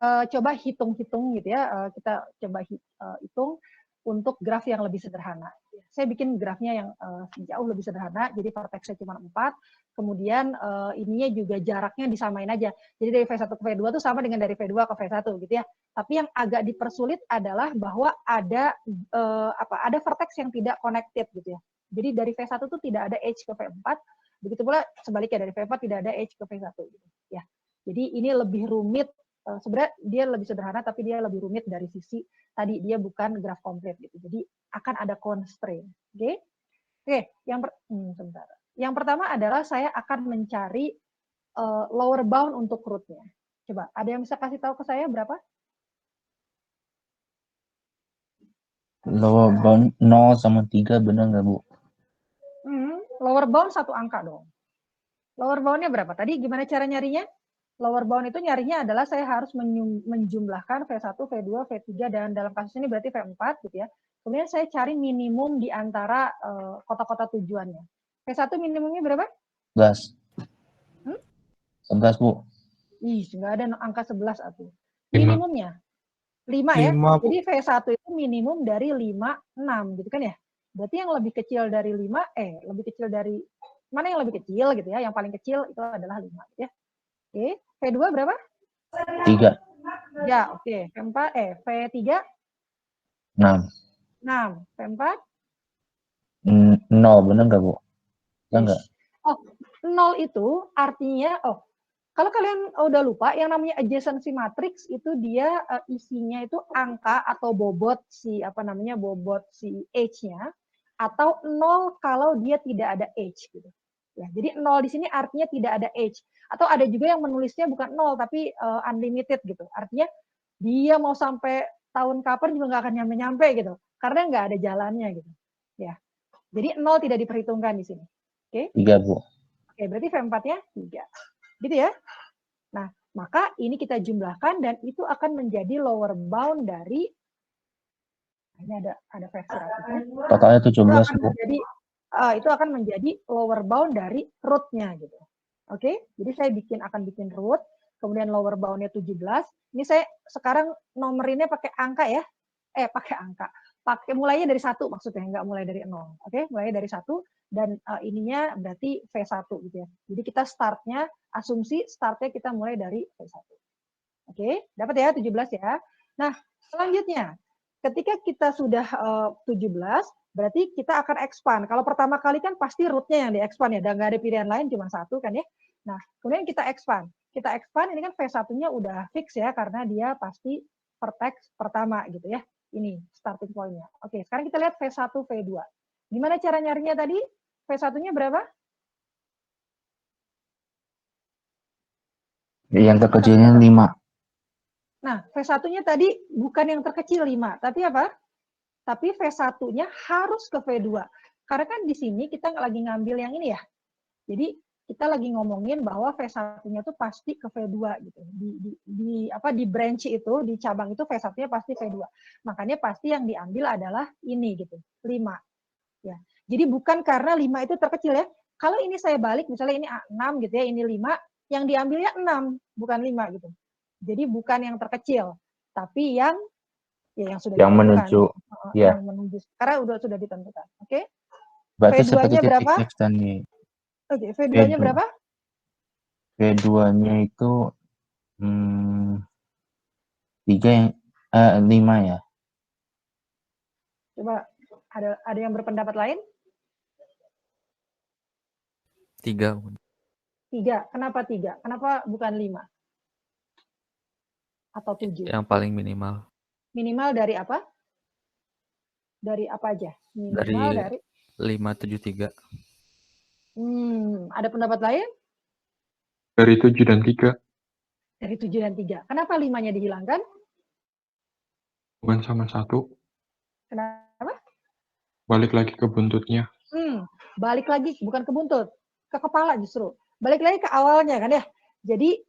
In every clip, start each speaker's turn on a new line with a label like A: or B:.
A: coba hitung-hitung gitu ya, kita coba hitung untuk graf yang lebih sederhana. Saya bikin grafnya yang jauh lebih sederhana, jadi vertexnya cuma 4, kemudian ininya juga jaraknya disamain aja. Jadi dari V1 ke V2 itu sama dengan dari V2 ke V1 gitu ya. Tapi yang agak dipersulit adalah bahwa ada ada vertex yang tidak connected gitu ya. Jadi dari V1 itu tidak ada edge ke V4, begitu pula sebaliknya dari V4 tidak ada edge ke V1 gitu ya. Jadi ini lebih rumit, sebenarnya dia lebih sederhana tapi dia lebih rumit dari sisi tadi dia bukan graf komplit gitu. Jadi akan ada constraint. Oke. Oke, sebentar. Yang pertama adalah saya akan mencari lower bound untuk root-nya. Coba, ada yang bisa kasih tahu ke saya berapa?
B: Lower bound 0 sama 3 benar nggak, Bu?
A: Lower bound 1 angka dong. Lower bound-nya berapa? Tadi gimana cara nyarinya? Lower bound itu nyarinya adalah saya harus menjumlahkan V1, V2, V3, dan dalam kasus ini berarti V4 gitu ya. Kemudian saya cari minimum di antara kota-kota tujuannya. V1 minimumnya berapa?
B: 11. 11, Bu.
A: Ih, nggak ada angka 11 atuh. Minimumnya 5 ya.
C: 5, Bu.
A: Jadi V1 itu minimum dari 5, 6 gitu kan ya. Berarti yang lebih kecil dari 5, lebih kecil dari, mana yang lebih kecil gitu ya. Yang paling kecil itu adalah 5 gitu ya. Oke, V2 berapa?
B: 3.
A: Ya, oke. V3?
B: 6.
A: 6. V4?
B: 0, benar nggak, Bu? Enggak.
A: Oh, 0 itu artinya, kalau kalian udah lupa, yang namanya adjacency matrix itu dia isinya itu angka atau bobot bobot si H-nya, atau 0 kalau dia tidak ada H gitu. Ya, jadi 0 di sini artinya tidak ada H. Atau ada juga yang menulisnya bukan 0 tapi unlimited gitu. Artinya dia mau sampai tahun kapan juga nggak akan nyampe-nyampe gitu. Karena nggak ada jalannya gitu. Ya. Jadi 0 tidak diperhitungkan di sini. Oke?
B: 3, Bu.
A: Oke, berarti V4-nya 3. Gitu ya. Nah, maka ini kita jumlahkan dan itu akan menjadi lower bound dari, ini ada versi ratusan.
B: Totalnya 17, Bu.
A: Itu akan menjadi lower bound dari root-nya gitu. Oke, jadi saya akan bikin root, kemudian lower bound-nya 17. Ini saya sekarang nomerinnya pakai angka ya. Pakai angka. Mulainya dari 1 maksudnya, nggak mulai dari 0. Oke, mulai dari 1 dan ininya berarti V1 gitu ya. Jadi kita asumsi startnya kita mulai dari V1. Oke, dapat ya 17 ya. Nah, selanjutnya ketika kita sudah 17, berarti kita akan expand. Kalau pertama kali kan pasti root-nya yang di-expand ya, dan nggak ada pilihan lain, cuma 1 kan ya. Nah, kemudian kita expand. Kita expand, ini kan V1-nya udah fix ya, karena dia pasti vertex pertama gitu ya. Ini starting point-nya. Oke, sekarang kita lihat V1, V2. Gimana cara nyarinya tadi? V1-nya berapa?
B: Yang terkecilnya 5.
A: Nah, V1-nya tadi bukan yang terkecil 5, tapi apa? Tapi V1-nya harus ke V2. Karena kan di sini kita lagi ngambil yang ini ya. Jadi kita lagi ngomongin bahwa V1-nya tuh pasti ke V2 gitu. Di branch itu, di cabang itu V1-nya pasti V2. Makanya pasti yang diambil adalah ini gitu, 5. Ya. Jadi bukan karena 5 itu terkecil ya. Kalau ini saya balik, misalnya ini 6 gitu ya, ini 5, yang diambilnya 6, bukan 5 gitu. Jadi bukan yang terkecil, tapi yang sudah
B: yang
A: ditentukan.
B: Menuju ya.
A: Yang menuju. Karena sudah ditentukan. Oke.
B: Berarti
A: V2-nya
B: seperti titik
A: berapa?
B: X tadi.
A: Oke, V2-nya berapa?
B: V2-nya itu 5 ya.
A: Coba ada yang berpendapat lain?
C: 3.
A: 3. Kenapa 3? Kenapa bukan 5? Atau 7?
C: Yang paling minimal.
A: Minimal dari apa? Dari apa aja? Minimal dari
C: 573.
A: Ada pendapat lain?
D: Dari 7 dan 3.
A: Dari 7 dan 3. Kenapa 5-nya dihilangkan?
D: Bukan sama 1.
A: Kenapa?
D: Balik lagi ke buntutnya.
A: Balik lagi, bukan ke buntut. Ke kepala justru. Balik lagi ke awalnya kan ya. Jadi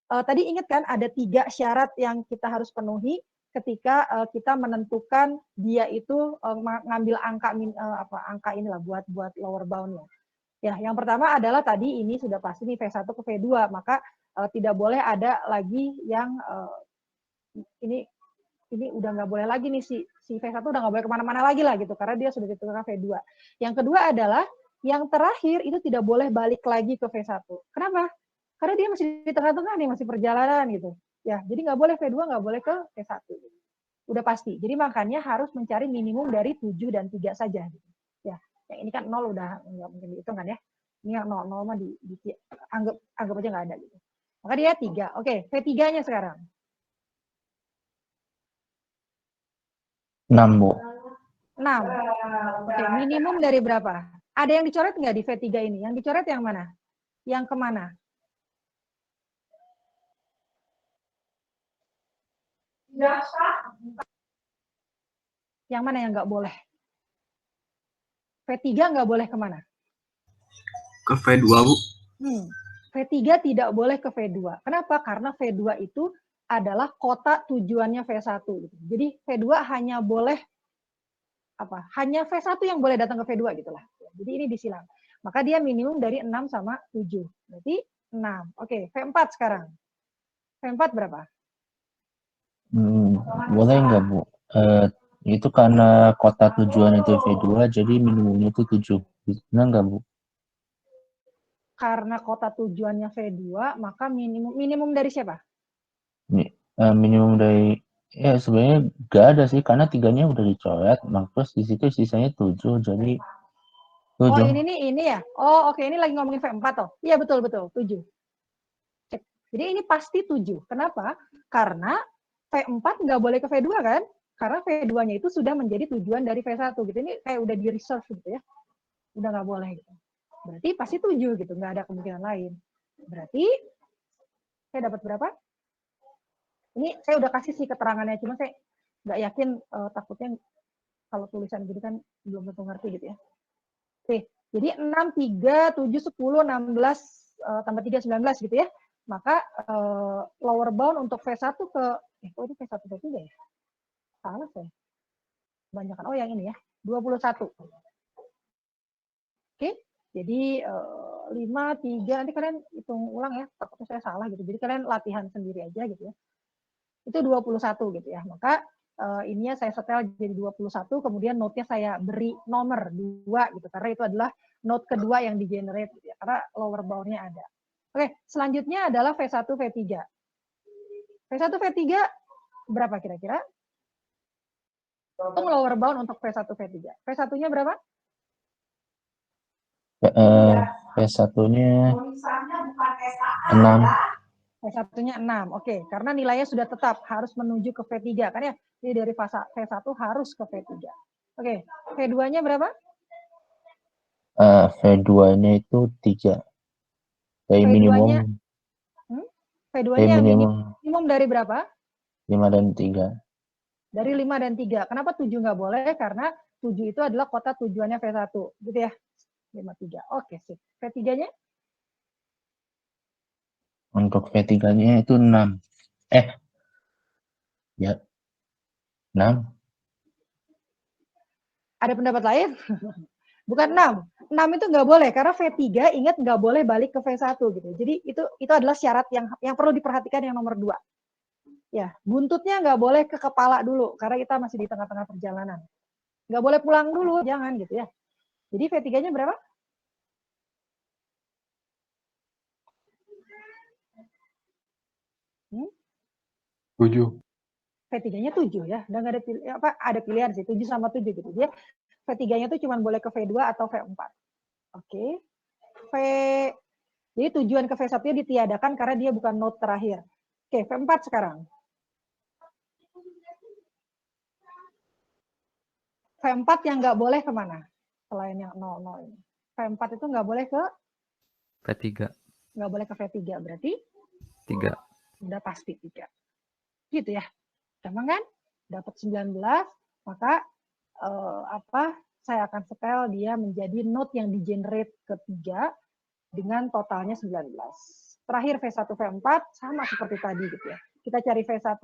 A: tadi ingat kan ada 3 syarat yang kita harus penuhi ketika kita menentukan dia itu ngambil angka inilah buat lower bound-nya. Ya, yang pertama adalah tadi ini sudah pasti nih V1 ke V2, maka tidak boleh ada lagi yang ini udah nggak boleh lagi nih si V1 udah nggak boleh kemana-mana lagi lah gitu karena dia sudah di tengah V2. Yang kedua adalah yang terakhir itu tidak boleh balik lagi ke V1. Kenapa? Karena dia masih di tengah-tengah nih, masih perjalanan gitu. Ya, jadi nggak boleh V2, nggak boleh ke V1. Udah pasti. Jadi makanya harus mencari minimum dari 7 dan 3 saja. Gitu. Ya, yang ini kan 0 udah nggak mungkin dihitung kan ya. Ini yang 0 mah anggap aja nggak ada gitu. Maka dia 3. Oke, V3-nya sekarang.
B: 6, Bu.
A: 6. Oke, minimum dari berapa? Ada yang dicoret nggak di V3 ini? Yang dicoret yang mana? Yang kemana? Yang mana yang nggak boleh? V3 nggak boleh kemana?
E: Ke V2, Bu.
A: V3 tidak boleh ke V2. Kenapa? Karena V2 itu adalah kota tujuannya V1. Jadi V2 hanya boleh hanya V1 yang boleh datang ke V2 gitulah. Jadi ini disilang. Maka dia minimum dari 6 sama 7. Berarti 6. Oke, V4 sekarang. V4 berapa?
B: Boleh nggak, Bu? Itu karena kota tujuan itu V2, jadi minimumnya itu 7. Benar nggak, Bu?
A: Karena kota tujuannya V2, maka minimum dari siapa?
B: Minimum dari, ya sebenarnya nggak ada sih, karena 3-nya udah dicoret, terus di situ sisanya 7, jadi 7.
A: Oh, ini ya? Oh, oke, ini lagi ngomongin V4 toh? Iya, betul, 7. Cek. Jadi ini pasti 7. Kenapa? Karena V4 nggak boleh ke V2 kan? Karena V2-nya itu sudah menjadi tujuan dari V1 gitu. Ini kayak udah di reserve gitu ya. Udah nggak boleh gitu. Berarti pasti 7 gitu, nggak ada kemungkinan lain. Berarti saya dapat berapa? Ini saya udah kasih sih keterangannya, cuma saya nggak yakin, takutnya kalau tulisan gitu kan belum tentu ngerti gitu ya. Oke, jadi 6, 3, 7, 10, 16, tambah 3, 19 gitu ya. Maka lower bound untuk V1 ke, kok ini V1 V3 ya? Salah saya. Kebanyakan, oh yang ini ya, 21. Oke, jadi 5, 3, nanti kalian hitung ulang ya, takutnya saya salah gitu. Jadi kalian latihan sendiri aja gitu ya. Itu 21 gitu ya. Maka ininya saya setel jadi 21, kemudian note-nya saya beri nomor 2 gitu, karena itu adalah note kedua yang di-generate gitu ya, karena lower bound-nya ada. Oke, selanjutnya adalah V1, V3. V1, V3 berapa kira-kira? Hitung lower bound untuk V1, V3. V1-nya berapa?
B: V1-nya 6.
A: V1-nya 6. Oke, karena nilainya sudah tetap harus menuju ke V3 kan ya. Jadi dari V1 harus ke V3. Oke, V2-nya berapa?
B: V2-nya itu 3. Dari minimum.
A: V2-nya minimum dari berapa?
B: 5 dan 3.
A: Dari 5 dan 3. Kenapa 7 nggak boleh? Karena 7 itu adalah kota tujuannya V1. Gitu ya. 5, 3. Oke, sip. V3-nya?
B: Untuk V3-nya itu 6. Ya. 6.
A: Ada pendapat lain? Bukan 6. 6 itu nggak boleh karena V3 ingat nggak boleh balik ke V1 gitu. Jadi itu adalah syarat yang perlu diperhatikan yang nomor 2. Ya, buntutnya nggak boleh ke kepala dulu karena kita masih di tengah-tengah perjalanan. Nggak boleh pulang dulu, jangan gitu ya. Jadi V3-nya berapa? Hmm?
D: 7.
A: V3-nya 7 ya. Udah nggak ada pilihan sih, 7 sama 7 gitu. Dia V3-nya tuh cuma boleh ke V2 atau V4. Oke. Jadi tujuan ke V1-nya ditiadakan karena dia bukan node terakhir. Oke, V4 sekarang. V4 yang nggak boleh kemana? Selain yang 00 ini. V4 itu nggak boleh ke
C: V3.
A: Nggak boleh ke V3, berarti
C: 3.
A: Udah pasti 3. Gitu ya. Gampang kan? Dapat 19, maka saya akan setel dia menjadi node yang di-generate ketiga dengan totalnya 19. Terakhir V1, V4 sama seperti tadi gitu ya. Kita cari V1,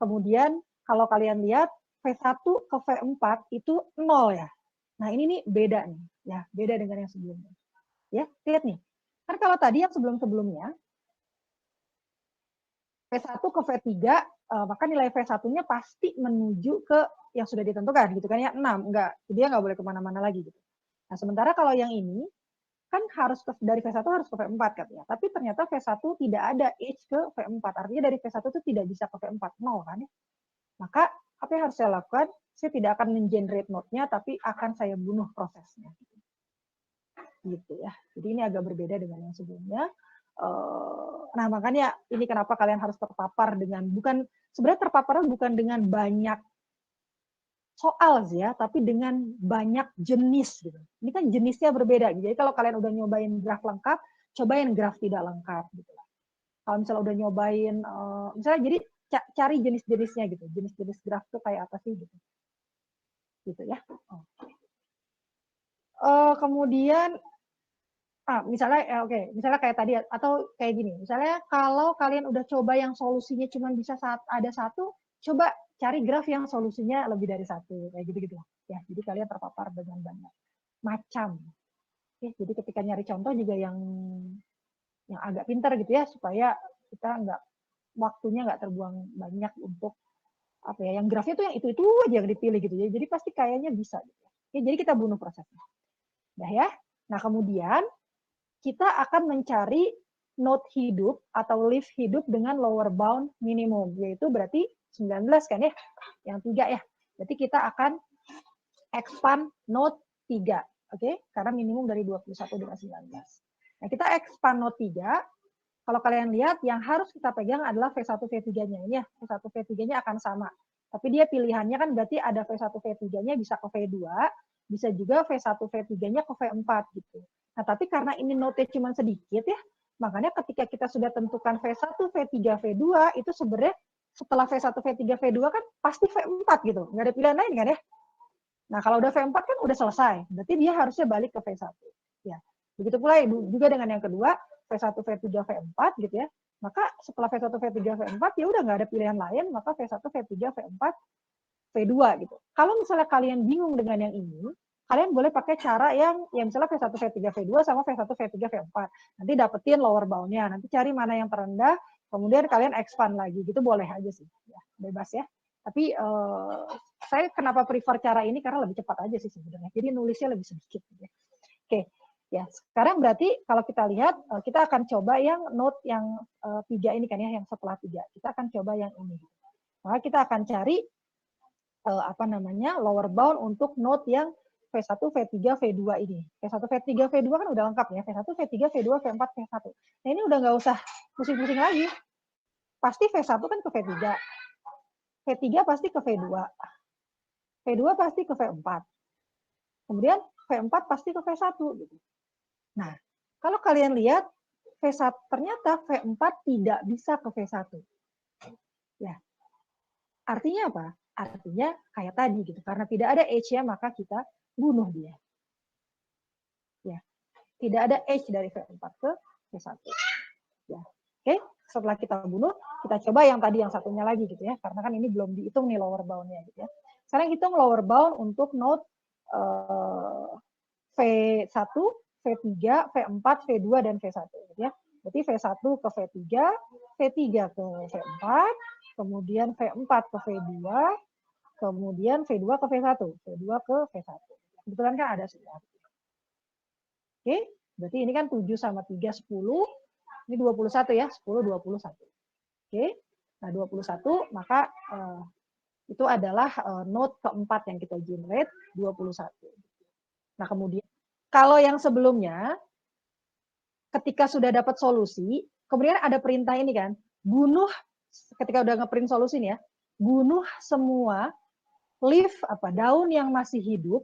A: kemudian kalau kalian lihat V1 ke V4 itu 0 ya. Nah, ini nih beda nih, ya, beda dengan yang sebelumnya. Ya, lihat nih. Kan kalau tadi yang sebelum-sebelumnya V1 ke V3 maka nilai V1-nya pasti menuju ke yang sudah ditentukan gitu kan ya, 6. Enggak, dia nggak boleh kemana-mana lagi gitu. Nah, sementara kalau yang ini, kan harus dari V1 harus ke V4 katanya. Tapi ternyata V1 tidak ada H ke V4. Artinya dari V1 itu tidak bisa ke V4, 0 kan ya. Maka apa yang harus saya lakukan? Saya tidak akan men-generate node-nya, tapi akan saya bunuh prosesnya. Gitu ya. Jadi ini agak berbeda dengan yang sebelumnya. Nah, makanya ini kenapa kalian harus terpapar dengan, sebenarnya terpaparnya bukan dengan banyak soal sih ya, tapi dengan banyak jenis gitu. Ini kan jenisnya berbeda. Jadi kalau kalian udah nyobain graf lengkap, cobain graf tidak lengkap gitu. Kalau misalnya udah nyobain, misalnya jadi cari jenis-jenisnya gitu. Jenis-jenis graf itu kayak apa sih gitu. Gitu ya. Kemudian misalnya misalnya kayak tadi atau kayak gini. Misalnya kalau kalian udah coba yang solusinya cuma bisa ada satu, coba cari graf yang solusinya lebih dari satu, kayak gitu-gitu ya. Jadi kalian terpapar dengan banyak macam. Oke, jadi ketika nyari contoh juga yang agak pintar gitu ya, supaya kita waktunya nggak terbuang banyak untuk apa ya, yang grafnya tuh yang itu aja yang dipilih gitu ya. Jadi pasti kayaknya bisa gitu. Oke, jadi kita bunuh prosesnya. Dah ya. Nah, kemudian kita akan mencari node hidup atau leaf hidup dengan lower bound minimum, yaitu berarti 19 kan ya, yang 3 ya. Berarti kita akan expand node 3, oke? Karena minimum dari 21 dengan 19. Nah, kita expand node 3, kalau kalian lihat yang harus kita pegang adalah V1 V3-nya. Ini ya, V1 V3-nya akan sama. Tapi dia pilihannya kan berarti ada V1 V3-nya bisa ke V2, bisa juga V1 V3-nya ke V4 gitu. Nah, tapi karena ini node-nya cuma sedikit ya, makanya ketika kita sudah tentukan V1, V3, V2, itu sebenarnya setelah V1, V3, V2 kan pasti V4 gitu. Nggak ada pilihan lain kan ya? Nah, kalau udah V4 kan udah selesai. Berarti dia harusnya balik ke V1. Ya. Begitu pula juga dengan yang kedua, V1, V3, V4 gitu ya. Maka setelah V1, V3, V4 ya udah nggak ada pilihan lain, maka V1, V3, V4, V2 gitu. Kalau misalnya kalian bingung dengan yang ini, kalian boleh pakai cara yang misalnya V1, V3, V2 sama V1, V3, V4. Nanti dapetin lower bound-nya, nanti cari mana yang terendah, kemudian kalian expand lagi, gitu boleh aja sih. Ya, bebas ya. Tapi saya kenapa prefer cara ini, karena lebih cepat aja sih sebenarnya. Jadi nulisnya lebih sedikit. Gitu ya. Oke, ya sekarang berarti kalau kita lihat, kita akan coba yang node yang 3 ini kan ya, yang setelah 3. Kita akan coba yang ini. Maka kita akan cari lower bound untuk node yang V1, V3, V2 ini. V1, V3, V2 kan udah lengkap ya. V1, V3, V2, V4, V1. Nah ini udah nggak usah pusing-pusing lagi. Pasti V1 kan ke V3. V3 pasti ke V2. V2 pasti ke V4. Kemudian V4 pasti ke V1. Gitu. Nah, kalau kalian lihat, V1 ternyata V4 tidak bisa ke V1. Ya. Artinya apa? Artinya kayak tadi gitu, karena tidak ada H-nya maka kita bunuh dia. Ya, tidak ada H dari V4 ke V1. Ya, oke. Setelah kita bunuh, kita coba yang tadi yang satunya lagi gitu ya, karena kan ini belum dihitung nih lower bound-nya gitu ya. Sekarang hitung lower bound untuk node V1, V3, V4, V2 dan V1 gitu ya. Berarti V1 ke V3, V3 ke V4, kemudian V4 ke V2, kemudian V2 ke V1, V2 ke V1. Kebetulan kan ada sudah. Oke, berarti ini kan 7 sama 3, 10. Ini 21 ya, 10, 21. Oke, nah 21, maka itu adalah node keempat yang kita generate, 21. Nah kemudian, kalau yang sebelumnya, ketika sudah dapat solusi, kemudian ada perintah ini kan, bunuh, ketika udah ngeprint solusi nih ya, bunuh semua leaf daun yang masih hidup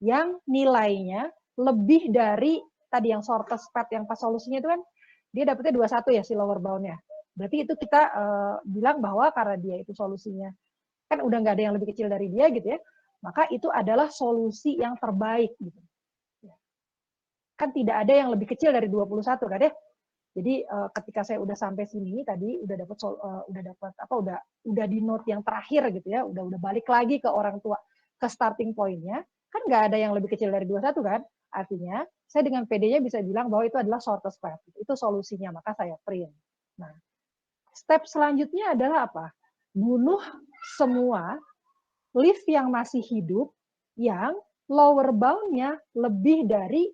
A: yang nilainya lebih dari tadi yang shortest path yang pas solusinya itu kan dia dapetnya 21 ya si lower bound-nya. Berarti itu kita bilang bahwa karena dia itu solusinya kan udah nggak ada yang lebih kecil dari dia gitu ya, maka itu adalah solusi yang terbaik gitu. Kan tidak ada yang lebih kecil dari 21 kan ya. Jadi ketika saya udah sampai sini tadi udah di note yang terakhir gitu ya, udah balik lagi ke orang tua ke starting point-nya, kan nggak ada yang lebih kecil dari 21 kan? Artinya saya dengan PD-nya bisa bilang bahwa itu adalah shortest path. Itu solusinya, maka saya print. Nah, step selanjutnya adalah apa? bunuh semua leaf yang masih hidup yang lower bound-nya lebih dari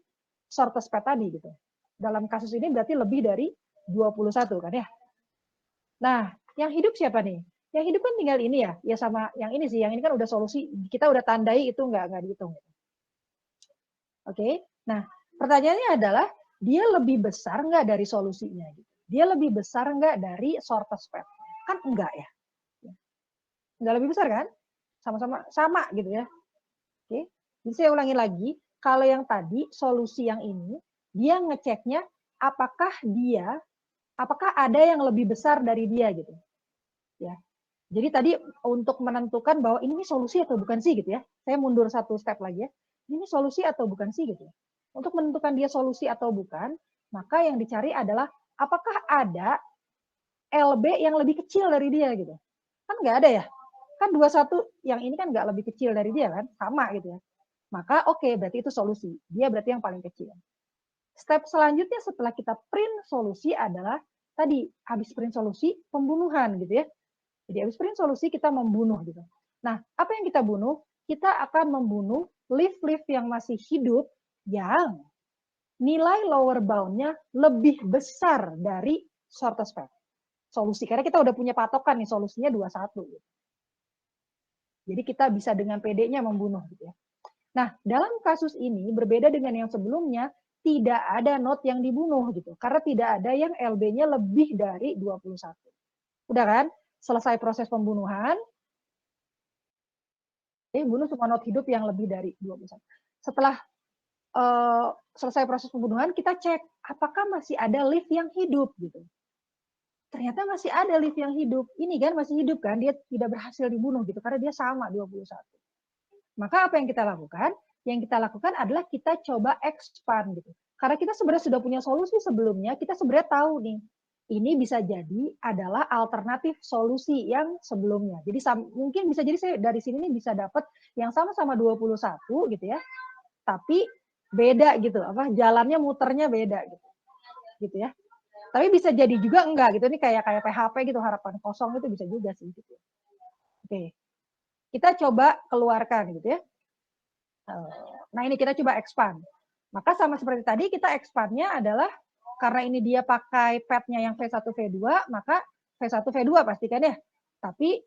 A: shortest path tadi gitu. Dalam kasus ini berarti lebih dari 21 kan ya. Nah, yang hidup siapa nih? Yang hidup kan tinggal ini ya. Ya sama yang ini sih, yang ini kan udah solusi, kita udah tandai itu nggak dihitung. Oke. Nah, pertanyaannya adalah dia lebih besar nggak dari solusinya gitu. Dia lebih besar nggak dari shortest path? Kan enggak ya. Enggak lebih besar kan? Sama-sama sama gitu ya. Oke. Jadi saya ulangi lagi, kalau yang tadi solusi yang ini dia ngeceknya apakah ada yang lebih besar dari dia gitu. Ya. Jadi tadi untuk menentukan bahwa ini solusi atau bukan sih gitu ya. Saya mundur satu step lagi ya. Ini solusi atau bukan sih gitu. Untuk menentukan dia solusi atau bukan, maka yang dicari adalah apakah ada LB yang lebih kecil dari dia gitu. Kan nggak ada ya. Kan 21 yang ini kan nggak lebih kecil dari dia kan, sama gitu ya. Maka oke, berarti itu solusi. Dia berarti yang paling kecil. Step selanjutnya setelah kita print solusi adalah tadi habis print solusi pembunuhan gitu ya. Jadi habis print solusi kita membunuh gitu. Nah, apa yang kita bunuh? Kita akan membunuh leaf-leaf yang masih hidup yang nilai lower bound-nya lebih besar dari shortest path. Solusi, karena kita udah punya patokan nih, solusinya 21. Gitu. Jadi kita bisa dengan PD-nya membunuh. Gitu ya. Nah, dalam kasus ini berbeda dengan yang sebelumnya, tidak ada note yang dibunuh gitu. Karena tidak ada yang LB-nya lebih dari 21. Udah kan? Selesai proses pembunuhan, bunuh semua not hidup yang lebih dari 21. Setelah selesai proses pembunuhan, kita cek apakah masih ada leaf yang hidup gitu. Ternyata masih ada leaf yang hidup. Ini kan masih hidup kan, dia tidak berhasil dibunuh gitu karena dia sama 21. Maka apa yang kita lakukan? Yang kita lakukan adalah kita coba expand gitu. Karena kita sebenarnya sudah punya solusi sebelumnya, kita sebenarnya tahu nih, ini bisa jadi adalah alternatif solusi yang sebelumnya. Jadi mungkin bisa jadi saya dari sini nih bisa dapat yang sama-sama 21 gitu ya. Tapi beda gitu, jalannya muternya beda gitu. Gitu ya. Tapi bisa jadi juga enggak gitu. Ini kayak PHP gitu, harapan kosong itu bisa juga sih gitu. Oke. Kita coba keluarkan gitu ya. Nah, ini kita coba expand. Maka sama seperti tadi kita expand-nya adalah karena ini dia pakai pad-nya yang V1 V2, maka V1 V2 pastikan ya. Tapi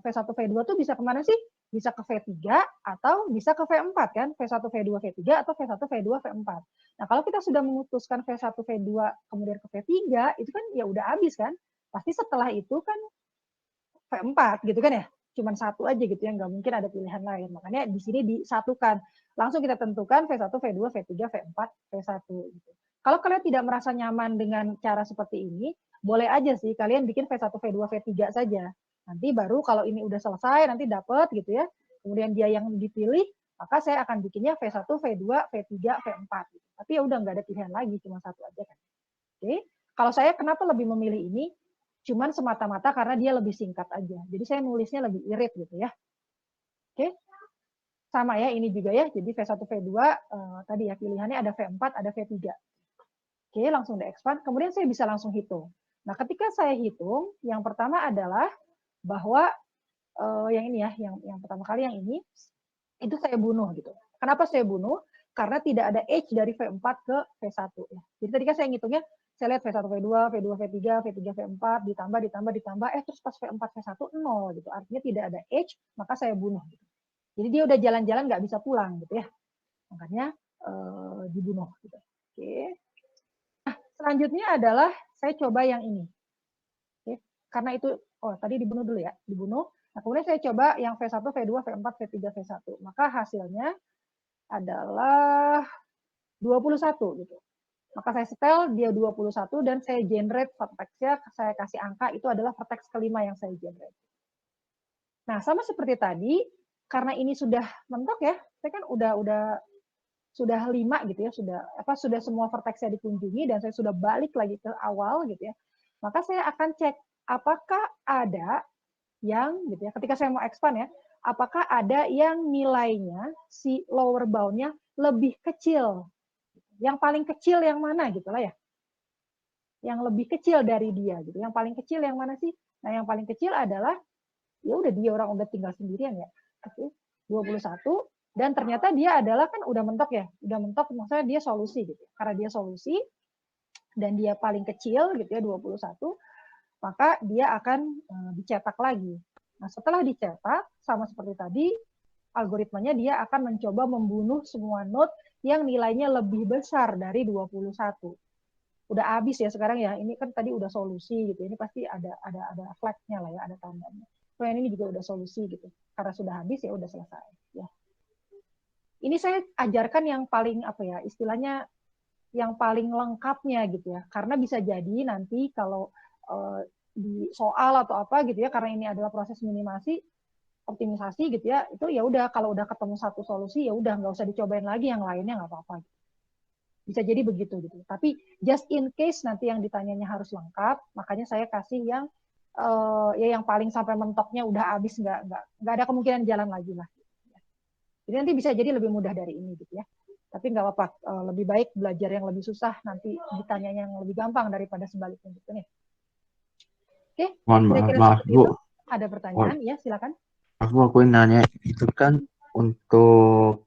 A: V1 V2 tuh bisa kemana sih? Bisa ke V3 atau bisa ke V4 kan? V1 V2 V3 atau V1 V2 V4. Nah, kalau kita sudah memutuskan V1 V2 kemudian ke V3, itu kan ya udah habis kan? Pasti setelah itu kan V4 gitu kan ya? Cuman satu aja gitu ya, nggak mungkin ada pilihan lain. Makanya di sini disatukan. Langsung kita tentukan V1, V2, V3, V4, V1 gitu. Kalau kalian tidak merasa nyaman dengan cara seperti ini, boleh aja sih kalian bikin V1, V2, V3 saja. Nanti baru kalau ini udah selesai, nanti dapat gitu ya. Kemudian dia yang dipilih, maka saya akan bikinnya V1, V2, V3, V4. Gitu. Tapi ya udah nggak ada pilihan lagi, cuma satu aja kan. Oke. Kalau saya kenapa lebih memilih ini? Cuman semata-mata karena dia lebih singkat aja. Jadi saya nulisnya lebih irit gitu ya. Oke. Sama ya ini juga ya. Jadi V1, V2 tadi ya pilihannya ada V4, ada V3. Oke, langsung di-expand. Kemudian saya bisa langsung hitung. Nah, ketika saya hitung, yang pertama adalah bahwa yang ini ya, yang pertama kali yang ini itu saya bunuh gitu. Kenapa saya bunuh? Karena tidak ada edge dari V4 ke V1 ya. Jadi tadi kan saya ngitungnya saya lihat V1, V2, V2, V3, V3, V4, ditambah, terus pas V4, V1, 0 gitu. Artinya tidak ada edge, maka saya bunuh. Gitu. Jadi dia udah jalan-jalan nggak bisa pulang gitu ya. Makanya dibunuh. Gitu. Oke. Nah, selanjutnya adalah saya coba yang ini. Oke. Karena itu, tadi dibunuh dulu ya. Dibunuh. Nah, kemudian saya coba yang V1, V2, V4, V3, V1. Maka hasilnya adalah 21 gitu. Maka saya setel dia 21 dan saya generate vertex-nya, saya kasih angka itu adalah vertex kelima yang saya generate. Nah, sama seperti tadi, karena ini sudah mentok ya, saya kan sudah 5 gitu ya, sudah semua vertex-nya dikunjungi dan saya sudah balik lagi ke awal gitu ya. Maka saya akan cek apakah ada yang gitu ya, ketika saya mau expand ya, apakah ada yang nilainya si lower bound-nya lebih kecil. Yang paling kecil yang mana gitu lah ya. Yang lebih kecil dari dia gitu. Yang paling kecil yang mana sih? Nah, yang paling kecil adalah ya udah dia orang udah tinggal sendirian ya. Oke, 21 dan ternyata dia adalah kan udah mentok ya. Udah mentok maksudnya dia solusi gitu. Karena dia solusi dan dia paling kecil gitu ya 21, maka dia akan dicetak lagi. Nah, setelah dicetak sama seperti tadi algoritmanya dia akan mencoba membunuh semua node yang nilainya lebih besar dari 21. Udah habis ya sekarang ya. Ini kan tadi udah solusi gitu. Ini pasti ada flag-nya lah ya, ada tandanya. So, ini juga udah solusi gitu. Karena sudah habis ya udah selesai ya. Ini saya ajarkan yang paling apa ya, istilahnya yang paling lengkapnya gitu ya. Karena bisa jadi nanti kalau di soal atau apa gitu ya, karena ini adalah proses optimisasi gitu ya, itu ya udah kalau udah ketemu satu solusi ya udah nggak usah dicobain lagi yang lainnya nggak apa-apa. Bisa jadi begitu gitu. Tapi just in case nanti yang ditanyanya harus lengkap, makanya saya kasih yang ya yang paling sampai mentoknya udah habis nggak ada kemungkinan jalan lagi lah. Jadi nanti bisa jadi lebih mudah dari ini gitu ya. Tapi nggak apa-apa, lebih baik belajar yang lebih susah nanti ditanyanya yang lebih gampang daripada sebaliknya gitu nih. Oke, kira-kira seperti itu. Ada pertanyaan? Ya, silakan.
B: Aku nanya itu kan untuk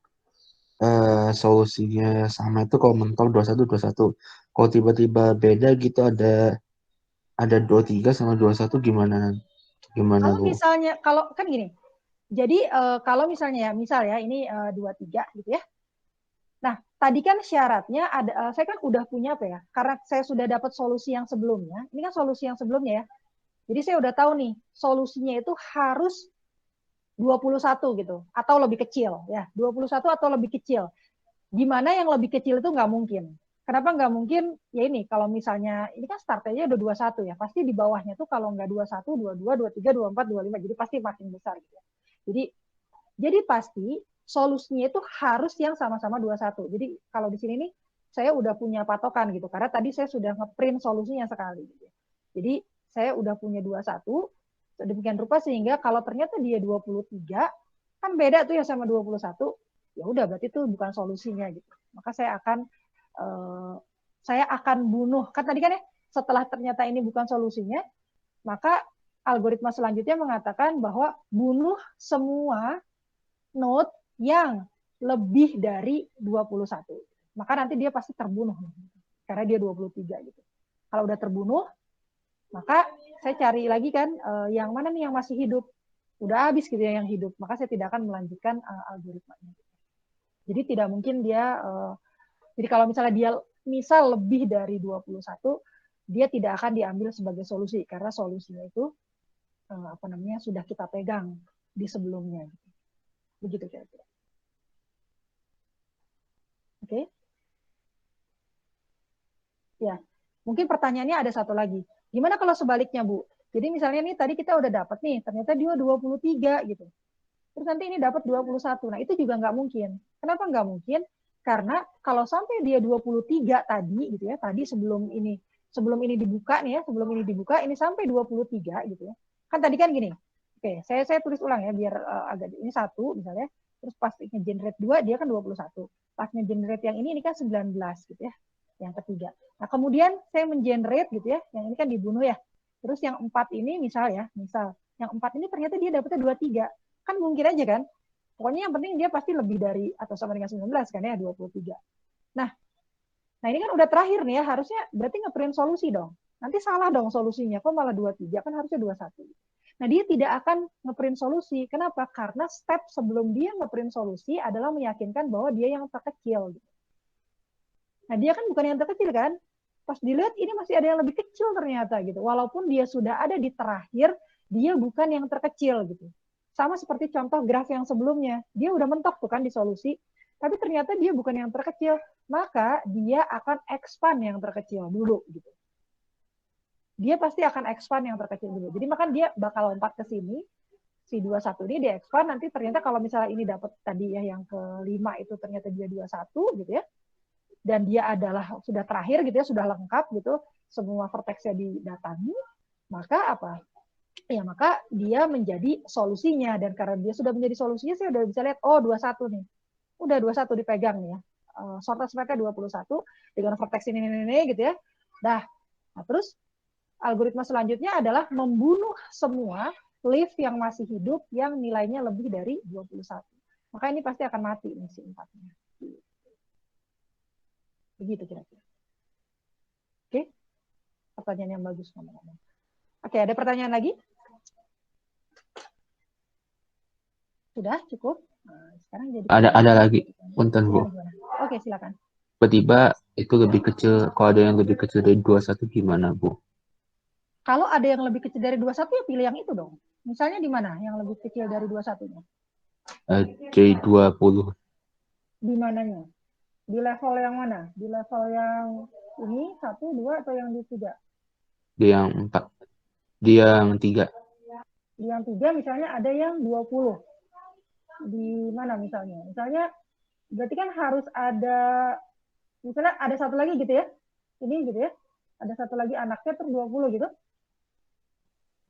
B: solusinya sama itu kalau mentok 21. Kalau tiba-tiba beda gitu ada 23 sama 21 gimana
A: Kalau
B: Bu?
A: misalnya kalau kan gini. Jadi kalau misalnya ini 23 gitu ya. Nah, tadi kan syaratnya ada saya kan udah punya apa ya? Karena saya sudah dapat solusi yang sebelumnya. Ini kan solusi yang sebelumnya ya. Jadi saya udah tahu nih, solusinya itu harus 21 gitu atau lebih kecil ya. 21 atau lebih kecil. Gimana yang lebih kecil itu nggak mungkin. Kenapa nggak mungkin? Ya ini kalau misalnya ini kan startnya udah 21 ya, pasti di bawahnya tuh kalau nggak 21, 22, 23, 24, 25, jadi pasti makin besar gitu ya. Jadi pasti solusinya itu harus yang sama-sama 21. Jadi kalau di sini nih saya udah punya patokan gitu karena tadi saya sudah ngeprint solusinya sekali gitu. Jadi saya udah punya 21 demikian rupa sehingga kalau ternyata dia 23 kan beda tuh ya sama 21, ya udah berarti itu bukan solusinya gitu. Maka saya akan bunuh. Kan tadi kan ya setelah ternyata ini bukan solusinya, maka algoritma selanjutnya mengatakan bahwa bunuh semua node yang lebih dari 21. Maka nanti dia pasti terbunuh karena dia 23 gitu. Kalau udah terbunuh, maka saya cari lagi kan yang mana nih yang masih hidup. Udah habis gitu ya yang hidup, maka saya tidak akan melanjutkan algoritmanya. Jadi tidak mungkin dia jadi kalau misalnya dia misal lebih dari 21, dia tidak akan diambil sebagai solusi karena solusinya itu sudah kita pegang di sebelumnya. Begitu kira-kira. Oke. Ya. Mungkin pertanyaannya ada satu lagi. Gimana kalau sebaliknya, Bu? Jadi misalnya nih tadi kita udah dapat nih, ternyata dia 23 gitu. Terus nanti ini dapat 21. Nah, itu juga nggak mungkin. Kenapa nggak mungkin? Karena kalau sampai dia 23 tadi gitu ya, tadi sebelum ini dibuka nih ya, ini sampai 23 gitu ya. Kan tadi kan gini. Oke, saya tulis ulang ya biar agak ini 1 misalnya. Terus pas nge-generate 2 dia kan 21. Pas nge-generate yang ini kan 19 gitu ya. Yang ketiga. Nah, kemudian saya men-generate gitu ya, yang ini kan dibunuh ya. Terus yang 4 ini misal yang 4 ini ternyata dia dapetnya 23. Kan mungkin aja kan. Pokoknya yang penting dia pasti lebih dari atau sama dengan 19 kan ya, 23. Nah ini kan udah terakhir nih ya, harusnya berarti ngeprint solusi dong. Nanti salah dong solusinya, kok malah 23, kan harusnya 21. Nah dia tidak akan ngeprint solusi. Kenapa? Karena step sebelum dia ngeprint solusi adalah meyakinkan bahwa dia yang terkecil. Nah dia kan bukan yang terkecil kan. Pas dilihat ini masih ada yang lebih kecil ternyata gitu. Walaupun dia sudah ada di terakhir, dia bukan yang terkecil gitu. Sama seperti contoh graf yang sebelumnya. Dia udah mentok tuh kan di solusi, tapi ternyata dia bukan yang terkecil. Maka dia akan expand yang terkecil dulu gitu. Dia pasti akan expand yang terkecil dulu. Jadi maka dia bakal lompat ke sini, si 21 ini dia expand, nanti ternyata kalau misalnya ini dapat tadi ya yang kelima itu ternyata dia 21 gitu ya. Dan dia adalah sudah terakhir gitu ya, sudah lengkap gitu, semua vertexnya didatangi, maka apa? Ya maka dia menjadi solusinya, dan karena dia sudah menjadi solusinya, saya udah bisa lihat, oh 21 nih, udah 21 dipegang nih ya, shortest path-nya 21 dengan vertex ini gitu ya. Nah terus algoritma selanjutnya adalah membunuh semua leaf yang masih hidup yang nilainya lebih dari 21. Maka ini pasti akan mati nih si 4-nya. Begitu kira-kira. Oke? Pertanyaan yang bagus ngomong-ngomong. Oke, ada pertanyaan lagi? Sudah cukup? Nah, sekarang jadi
B: Ada lagi, punten Bu.
A: gimana? Oke, silakan.
B: Tiba-tiba itu lebih kecil, kalau ada yang lebih kecil dari 21 gimana Bu?
A: Kalau ada yang lebih kecil dari 21 ya pilih yang itu dong. Misalnya di mana yang lebih kecil dari 21-nya?
B: J20.
A: Di mananya? Di level yang mana? Di level yang ini 1, 2 atau yang di 3?
B: Di yang 4. Di yang 3.
A: Di yang 3 misalnya ada yang 20. Di mana misalnya? Misalnya berarti kan harus ada, misalnya ada satu lagi gitu ya. Ini gitu ya. Ada satu lagi anaknya terus 20 gitu.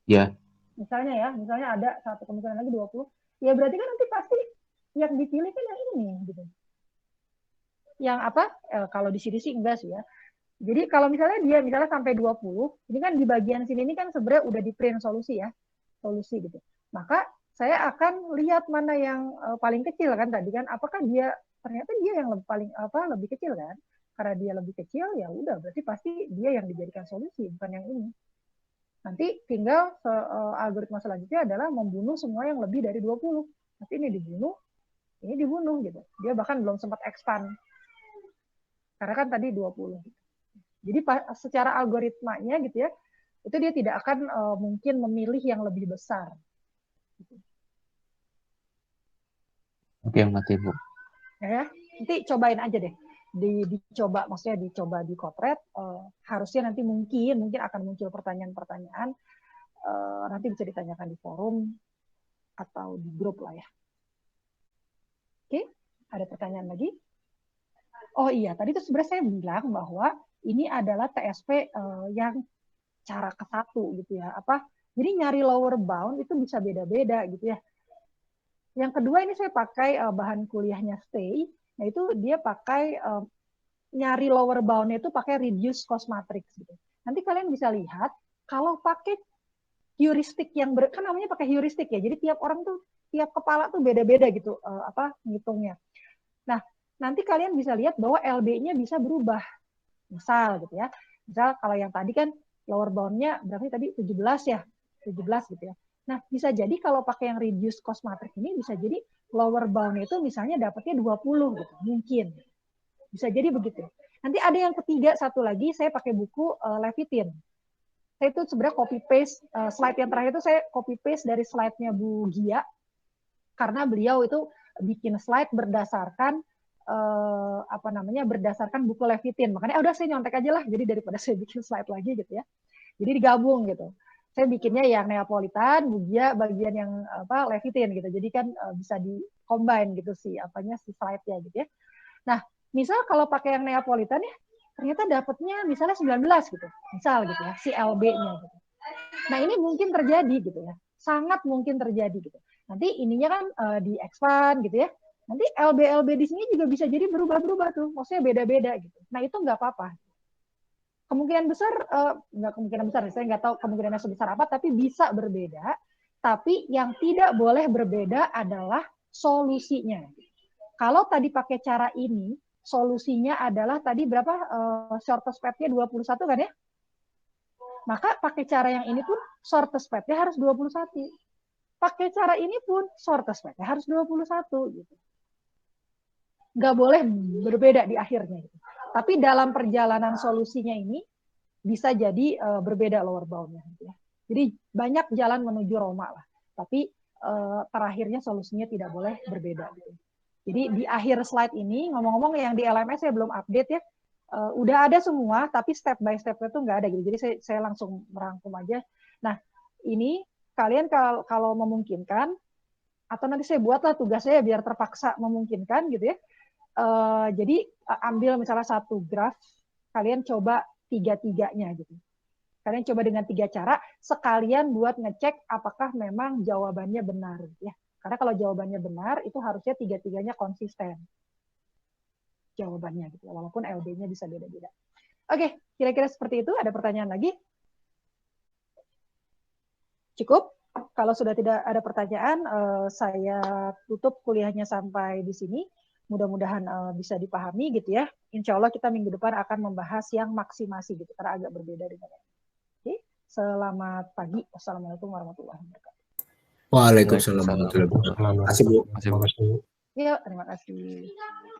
B: Ya.
A: Misalnya ada satu kemungkinan lagi 20. Ya berarti kan nanti pasti yang dipilih kan yang ini gitu. Yang apa? Kalau di sini sih enggak sih ya. Jadi kalau misalnya dia misalnya sampai 20, ini kan di bagian sini ini kan sebenarnya udah di print solusi ya. Solusi gitu. Maka saya akan lihat mana yang paling kecil kan tadi kan. Apakah dia ternyata dia yang lebih kecil kan? Karena dia lebih kecil ya udah berarti pasti dia yang dijadikan solusi bukan yang ini. Nanti tinggal algoritma selanjutnya adalah membunuh semua yang lebih dari 20. Nanti ini dibunuh gitu. Dia bahkan belum sempat expand. Karena kan tadi 20. Jadi secara algoritmanya gitu ya, itu dia tidak akan mungkin memilih yang lebih besar.
B: Oke, mati Bu.
A: Ya, nanti cobain aja deh. Dicoba, maksudnya dicoba di Kotret, harusnya nanti mungkin akan muncul pertanyaan-pertanyaan, nanti bisa ditanyakan di forum atau di grup lah ya. Oke, ada pertanyaan lagi? Oh iya, tadi tuh sebenarnya saya bilang bahwa ini adalah TSP yang cara ke-1 gitu ya. Jadi nyari lower bound itu bisa beda-beda gitu ya. Yang kedua ini saya pakai bahan kuliahnya Stay. Nah itu dia pakai nyari lower bound-nya itu pakai reduce cost matrix gitu. Nanti kalian bisa lihat kalau pakai heuristik yang kan namanya pakai heuristik ya. Jadi tiap orang tuh tiap kepala tuh beda-beda gitu ngitungnya. Nah, nanti kalian bisa lihat bahwa LB-nya bisa berubah. Misal gitu ya. Misal kalau yang tadi kan lower bound-nya berarti tadi 17 ya. 17 gitu ya. Nah, bisa jadi kalau pakai yang reduce cost matrix ini bisa jadi lower bound itu misalnya dapatnya 20 gitu, mungkin. Bisa jadi begitu. Nanti ada yang ketiga satu lagi saya pakai buku Levitin. Saya itu sebenarnya copy paste slide yang terakhir itu saya copy paste dari slide-nya Bu Gia karena beliau itu bikin slide berdasarkan berdasarkan buku Levitin. Makanya udah saya nyontek aja lah jadi daripada saya bikin slide lagi gitu ya. Jadi digabung gitu. Saya bikinnya yang Neapolitan, Bugia bagian yang Levitin gitu. Jadi kan bisa di combine gitu si slide-nya gitu ya. Nah, misal kalau pakai yang Neapolitan ya, ternyata dapatnya misalnya 19 gitu. Misal gitu ya, si LB-nya gitu. Nah, ini mungkin terjadi gitu ya. Sangat mungkin terjadi gitu. Nanti ininya kan di-expand gitu ya. Nanti LB di sini juga bisa jadi berubah-berubah tuh. Maksudnya beda-beda gitu. Nah, itu nggak apa-apa. Kemungkinan besar, nggak kemungkinan besar, saya nggak tahu kemungkinannya sebesar apa, tapi bisa berbeda. Tapi yang tidak boleh berbeda adalah solusinya. Kalau tadi pakai cara ini, solusinya adalah tadi berapa shortest path-nya 21 kan ya? Maka pakai cara yang ini pun shortest path-nya harus 21. Pakai cara ini pun shortest path-nya harus 21 gitu. Nggak boleh berbeda di akhirnya gitu. Tapi dalam perjalanan solusinya ini bisa jadi berbeda lower bound-nya gitu ya. Jadi banyak jalan menuju Roma lah. Tapi terakhirnya solusinya tidak boleh berbeda gitu. Jadi di akhir slide ini, ngomong-ngomong yang di LMS saya belum update ya, udah ada semua, tapi step by step-nya tuh nggak ada gitu. Jadi saya langsung merangkum aja. Nah, ini kalian kalau memungkinkan, atau nanti saya buatlah tugas saya biar terpaksa memungkinkan gitu ya. Jadi ambil misalnya satu graf, kalian coba tiga-tiganya gitu. Kalian coba dengan 3 cara, sekalian buat ngecek apakah memang jawabannya benar gitu ya. Karena kalau jawabannya benar, itu harusnya 3-tiganya konsisten. Jawabannya gitu, walaupun LB-nya bisa beda-beda. Oke, kira-kira seperti itu. Ada pertanyaan lagi? Cukup? Kalau sudah tidak ada pertanyaan, saya tutup kuliahnya sampai di sini. Mudah-mudahan bisa dipahami gitu ya. Insya Allah kita minggu depan akan membahas yang maksimasi gitu, karena agak berbeda dengan ini. Oke, selamat pagi. Wassalamualaikum warahmatullahi wabarakatuh.
E: Waalaikumsalam warahmatullahi wabarakatuh. Terima kasih, Bu.
C: Terima kasih, Bu.
A: Ya, terima kasih.